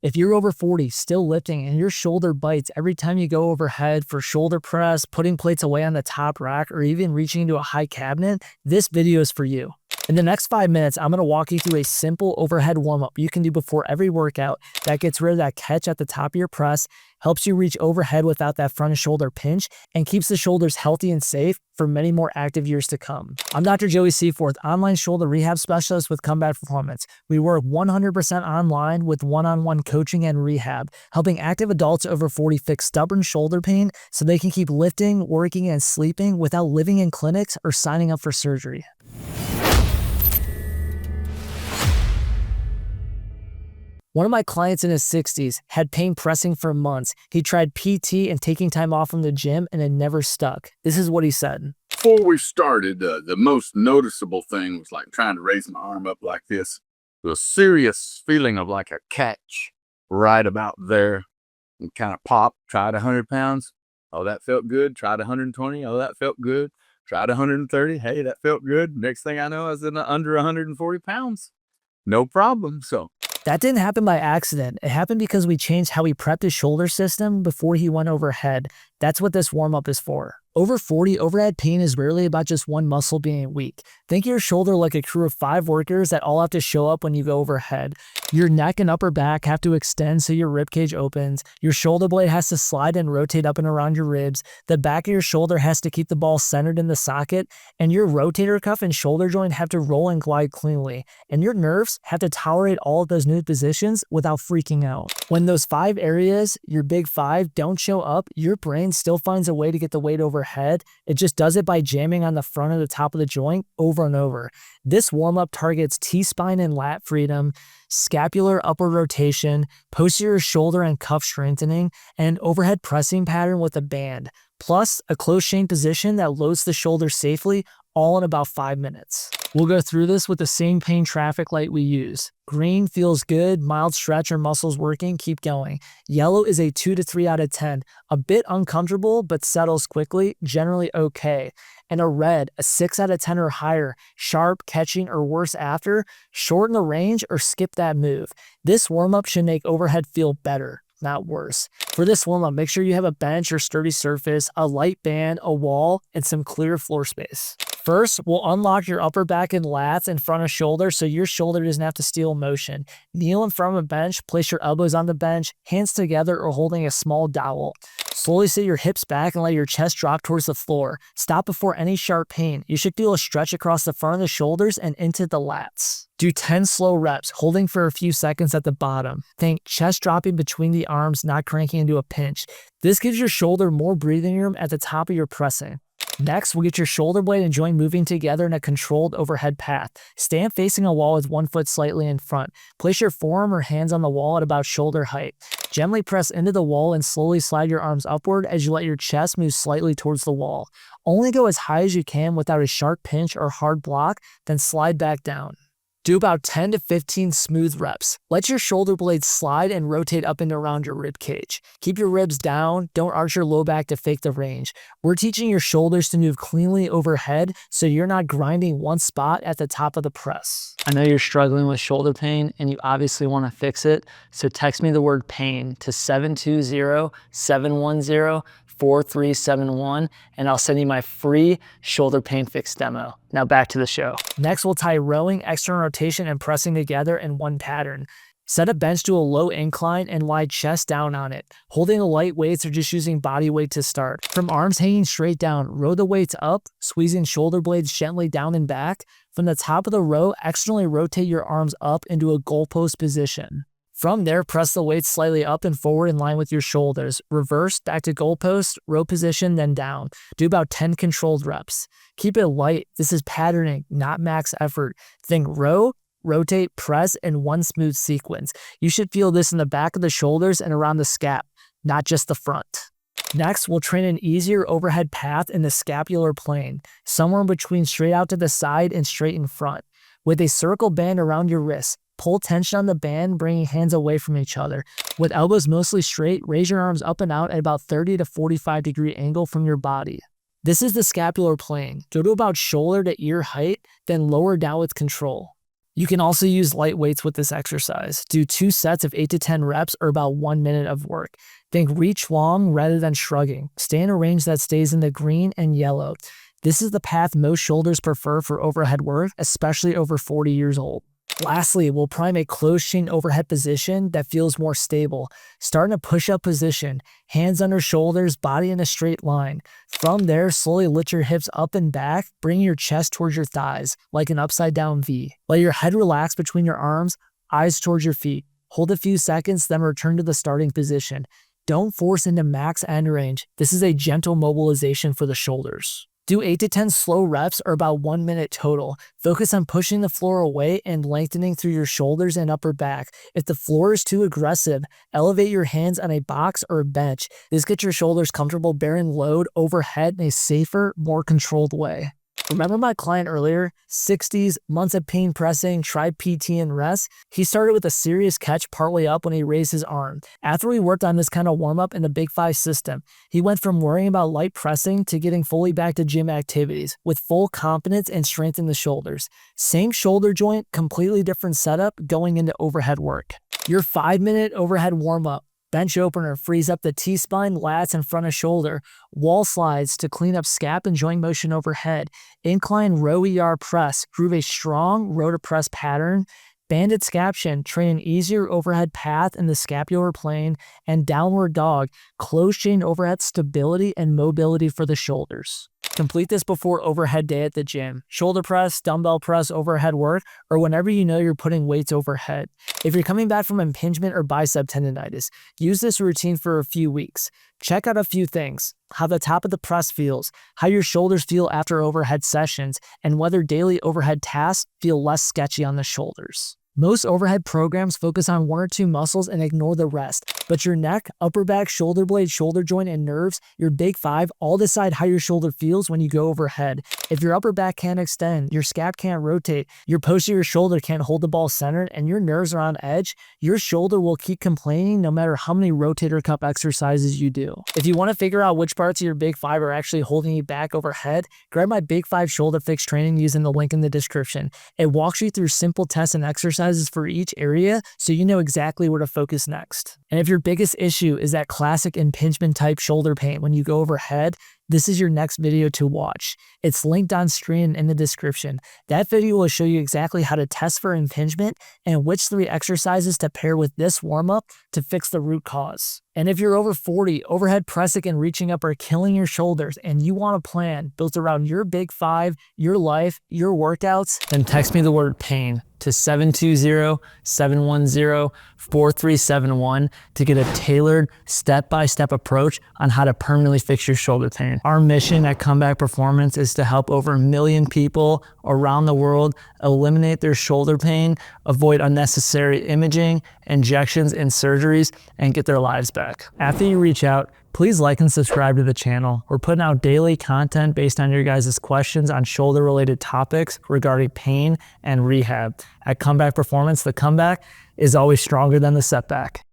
If you're over 40, still lifting, and your shoulder bites every time you go overhead for shoulder press, putting plates away on the top rack, or even reaching into a high cabinet, this video is for you. In the next 5 minutes, I'm going to walk you through a simple overhead warm-up you can do before every workout that gets rid of that catch at the top of your press, helps you reach overhead without that front shoulder pinch, and keeps the shoulders healthy and safe for many more active years to come. I'm Dr. Joey Seyforth, online shoulder rehab specialist with Combat Performance. We work 100% online with one-on-one coaching and rehab, helping active adults over 40 fix stubborn shoulder pain so they can keep lifting, working, and sleeping without living in clinics or signing up for surgery. One of my clients in his 60s had pain pressing for months. He tried PT and taking time off from the gym, and it never stuck. This is what he said. Before we started, the most noticeable thing was like trying to raise my arm up like this. The serious feeling of like a catch right about there, and kind of pop. Tried 100 pounds. Oh, that felt good. Tried 120. Oh, that felt good. Tried 130. Hey, that felt good. Next thing I know, I was in under 140 pounds. No problem. So that didn't happen by accident. It happened because we changed how we prepped his shoulder system before he went overhead. That's what this warm-up is for. Over 40, overhead pain is rarely about just one muscle being weak. Think of your shoulder like a crew of 5 workers that all have to show up when you go overhead. Your neck and upper back have to extend so your ribcage opens. Your shoulder blade has to slide and rotate up and around your ribs. The back of your shoulder has to keep the ball centered in the socket. And your rotator cuff and shoulder joint have to roll and glide cleanly. And your nerves have to tolerate all of those new positions without freaking out. When those 5 areas, your big 5, don't show up, your brain still finds a way to get the weight overhead. It just does it by jamming on the front of the top of the joint over and over. This warm-up targets T-spine and lat freedom, scapular upward rotation, posterior shoulder and cuff strengthening, and overhead pressing pattern with a band, plus a close chain position that loads the shoulder safely, all in about 5 minutes. We'll go through this with the same pain traffic light we use. Green feels good, mild stretch or muscles working, keep going. Yellow is a 2 to 3 out of 10, a bit uncomfortable but settles quickly, generally okay. And a red, a 6 out of 10 or higher, sharp, catching, or worse after, shorten the range or skip that move. This warm-up should make overhead feel better, not worse. For this warm-up, make sure you have a bench or sturdy surface, a light band, a wall, and some clear floor space. First, we'll unlock your upper back and lats in front of shoulder so your shoulder doesn't have to steal motion. Kneel in front of a bench, place your elbows on the bench, hands together or holding a small dowel. Slowly sit your hips back and let your chest drop towards the floor. Stop before any sharp pain. You should feel a stretch across the front of the shoulders and into the lats. Do 10 slow reps, holding for a few seconds at the bottom. Think chest dropping between the arms, not cranking into a pinch. This gives your shoulder more breathing room at the top of your pressing. Next, we'll get your shoulder blade and joint moving together in a controlled overhead path. Stand facing a wall with one foot slightly in front. Place your forearm or hands on the wall at about shoulder height. Gently press into the wall and slowly slide your arms upward as you let your chest move slightly towards the wall. Only go as high as you can without a sharp pinch or hard block, then slide back down. Do about 10 to 15 smooth reps. Let your shoulder blades slide and rotate up and around your rib cage. Keep your ribs down, don't arch your low back to fake the range. We're teaching your shoulders to move cleanly overhead so you're not grinding one spot at the top of the press. I know you're struggling with shoulder pain and you obviously want to fix it, so text me the word pain to 720-710-4371 and I'll send you my free shoulder pain fix demo. Now back to the show. Next, we'll tie rowing, external rotation, and pressing together in one pattern. Set a bench to a low incline and lie chest down on it, holding a light weights or just using body weight to start. From arms hanging straight down, row the weights up, squeezing shoulder blades gently down and back. From the top of the row, externally rotate your arms up into a goalpost position. From there, press the weights slightly up and forward in line with your shoulders. Reverse, back to goalpost, row position, then down. Do about 10 controlled reps. Keep it light. This is patterning, not max effort. Think row, rotate, press in one smooth sequence. You should feel this in the back of the shoulders and around the scap, not just the front. Next, we'll train an easier overhead path in the scapular plane, somewhere in between straight out to the side and straight in front. With a circle band around your wrists, pull tension on the band, bringing hands away from each other. With elbows mostly straight, raise your arms up and out at about 30 to 45 degree angle from your body. This is the scapular plane. Go to about shoulder to ear height, then lower down with control. You can also use light weights with this exercise. Do 2 sets of 8 to 10 reps or about 1 minute of work. Think reach long rather than shrugging. Stay in a range that stays in the green and yellow. This is the path most shoulders prefer for overhead work, especially over 40 years old. Lastly, we'll prime a closed chain overhead position that feels more stable. Start in a push-up position, hands under shoulders, body in a straight line. From there, slowly lift your hips up and back, bring your chest towards your thighs, like an upside-down V. Let your head relax between your arms, eyes towards your feet. Hold a few seconds, then return to the starting position. Don't force into max end range. This is a gentle mobilization for the shoulders. Do 8 to 10 slow reps or about 1 minute total. Focus on pushing the floor away and lengthening through your shoulders and upper back. If the floor is too aggressive, elevate your hands on a box or a bench. This gets your shoulders comfortable bearing load overhead in a safer, more controlled way. Remember my client earlier? 60s, months of pain pressing, tried PT and rest. He started with a serious catch partway up when he raised his arm. After we worked on this kind of warm-up in the Big 5 system, he went from worrying about light pressing to getting fully back to gym activities with full confidence and strength in the shoulders. Same shoulder joint, completely different setup going into overhead work. Your 5-minute overhead warm-up. Bench opener frees up the T-spine, lats, and front of shoulder. Wall slides to clean up scap and joint motion overhead. Incline row ER press, prove a strong row to press pattern. Banded scaption, train an easier overhead path in the scapular plane. And downward dog, closed chain overhead stability and mobility for the shoulders. Complete this before overhead day at the gym. Shoulder press, dumbbell press, overhead work, or whenever you know you're putting weights overhead. If you're coming back from impingement or bicep tendonitis, use this routine for a few weeks. Check out a few things: how the top of the press feels, how your shoulders feel after overhead sessions, and whether daily overhead tasks feel less sketchy on the shoulders. Most overhead programs focus on 1 or 2 muscles and ignore the rest, but your neck, upper back, shoulder blade, shoulder joint, and nerves, your Big 5, all decide how your shoulder feels when you go overhead. If your upper back can't extend, your scap can't rotate, your posterior shoulder can't hold the ball centered, and your nerves are on edge, your shoulder will keep complaining no matter how many rotator cuff exercises you do. If you want to figure out which parts of your Big 5 are actually holding you back overhead, grab my Big 5 shoulder fix training using the link in the description. It walks you through simple tests and exercises for each area so you know exactly where to focus next. And if your biggest issue is that classic impingement type shoulder pain when you go overhead, this is your next video to watch. It's linked on screen in the description. That video will show you exactly how to test for impingement and which 3 exercises to pair with this warm-up to fix the root cause. And if you're over 40, overhead pressing and reaching up are killing your shoulders and you want a plan built around your Big 5, your life, your workouts, then text me the word pain to 720-710-4371 to get a tailored step-by-step approach on how to permanently fix your shoulder pain. Our mission at Comeback Performance is to help over 1 million people around the world eliminate their shoulder pain, avoid unnecessary imaging, injections, and surgeries, and get their lives back. After you reach out, please like and subscribe to the channel. We're putting out daily content based on your guys' questions on shoulder-related topics regarding pain and rehab. At Comeback Performance, the comeback is always stronger than the setback.